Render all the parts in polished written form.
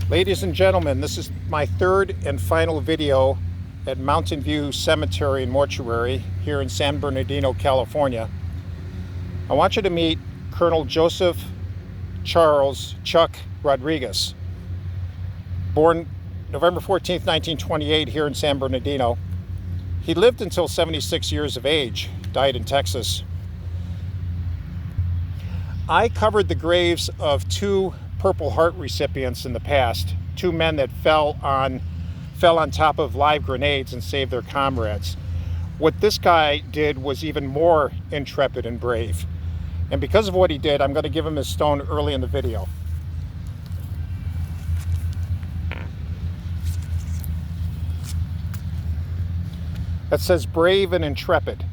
Ladies and gentlemen, this is my third and final video at Mountain View Cemetery and Mortuary here in San Bernardino, California. I want you to meet Colonel Joseph Charles Chuck Rodriguez. Born November 14th, 1928 here in San Bernardino. He lived until 76 years of age, died in Texas. I covered the graves of two Purple Heart recipients in the past, two men that fell on top of live grenades and saved their comrades. What this guy did was even more intrepid and brave. And because of what he did, I'm going to give him his stone early in the video. That says brave and intrepid.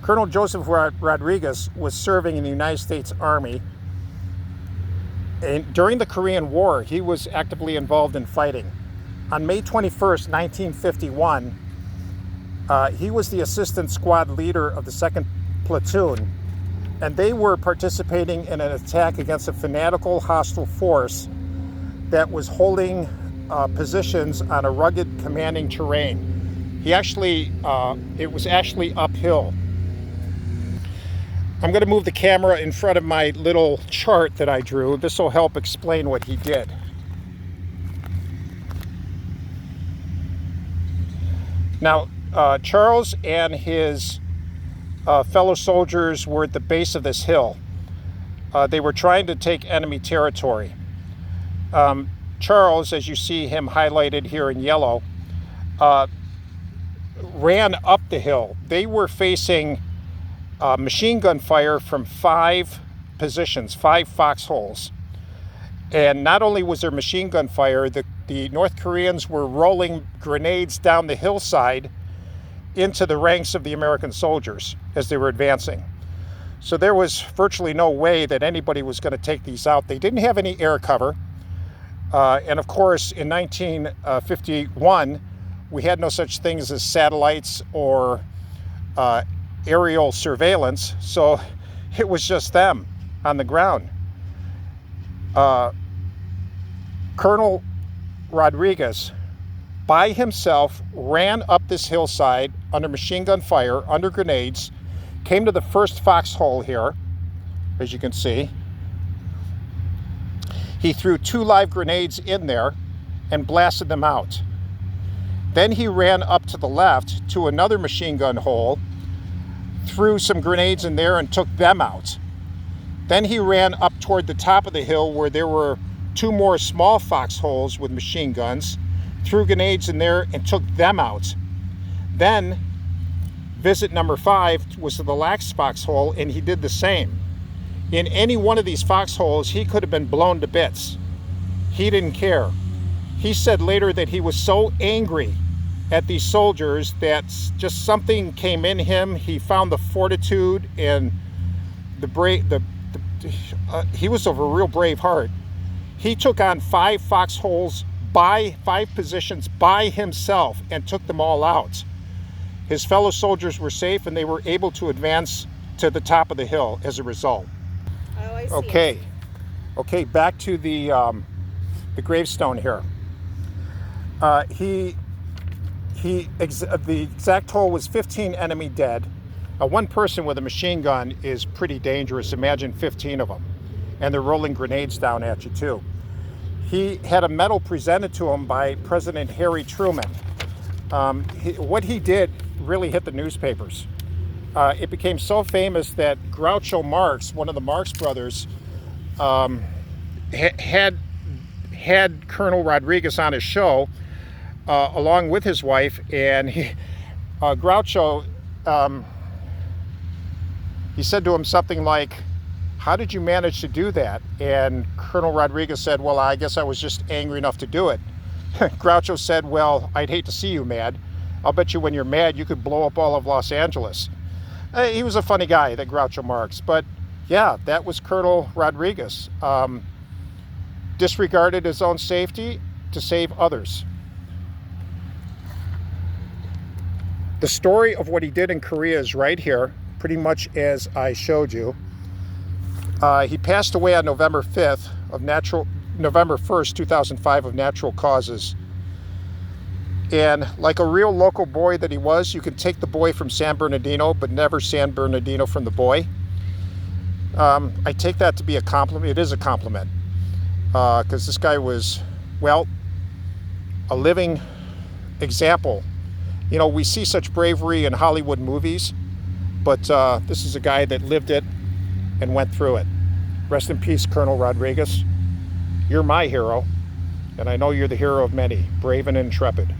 Colonel Joseph Rodriguez was serving in the United States Army. And during the Korean War, he was actively involved in fighting. On May 21st, 1951, he was the assistant squad leader of the 2nd Platoon, and they were participating in an attack against a fanatical hostile force that was holding positions on a rugged, commanding terrain. It was actually uphill. I'm going to move the camera in front of my little chart that I drew. This will help explain what he did. Now, Charles and his fellow soldiers were at the base of this hill. They were trying to take enemy territory. Charles, as you see him highlighted here in yellow, ran up the hill. They were facing machine gun fire from 5 positions, 5 foxholes. And not only was there machine gun fire, the North Koreans were rolling grenades down the hillside into the ranks of the American soldiers as they were advancing. So there was virtually no way that anybody was going to take these out. They didn't have any air cover. And of course, in 1951, we had no such things as satellites or aerial surveillance, so it was just them on the ground. Colonel Rodriguez, by himself, ran up this hillside under machine gun fire, under grenades, came to the first foxhole here, as you can see. He threw 2 live grenades in there and blasted them out. Then he ran up to the left to another machine gun hole, threw some grenades in there and took them out. Then he ran up toward the top of the hill where there were 2 more small foxholes with machine guns, threw grenades in there and took them out. Then visit number 5 was the last foxhole, and he did the same. In any one of these foxholes, he could have been blown to bits. He didn't care. He said later that he was so angry at these soldiers that just something came in him. He found the fortitude and he was of a real brave heart. He took on 5 foxholes by 5 positions by himself and took them all out. His fellow soldiers were safe and they were able to advance to the top of the hill as a result. Oh, I see. Okay, back to the gravestone here. The exact toll was 15 enemy dead. One person with a machine gun is pretty dangerous. Imagine 15 of them. And they're rolling grenades down at you too. He had a medal presented to him by President Harry Truman. What he did really hit the newspapers. It became so famous that Groucho Marx, one of the Marx brothers, had Colonel Rodriguez on his show, along with his wife, and Groucho, he said to him something like, "How did you manage to do that?" And Colonel Rodriguez said, "Well, I guess I was just angry enough to do it." Groucho said, "Well, I'd hate to see you mad. I'll bet you when you're mad, you could blow up all of Los Angeles." He was a funny guy, that Groucho Marx, but yeah, that was Colonel Rodriguez. Disregarded his own safety to save others. The story of what he did in Korea is right here, pretty much as I showed you. He passed away on November 5th of natural November 1st, 2005 of natural causes. And like a real local boy that he was, you can take the boy from San Bernardino, but never San Bernardino from the boy. I take that to be a compliment. It is a compliment. Because this guy was, well, a living example. You know, we see such bravery in Hollywood movies, but this is a guy that lived it and went through it. Rest in peace, Colonel Rodriguez. You're my hero, and I know you're the hero of many, brave and intrepid.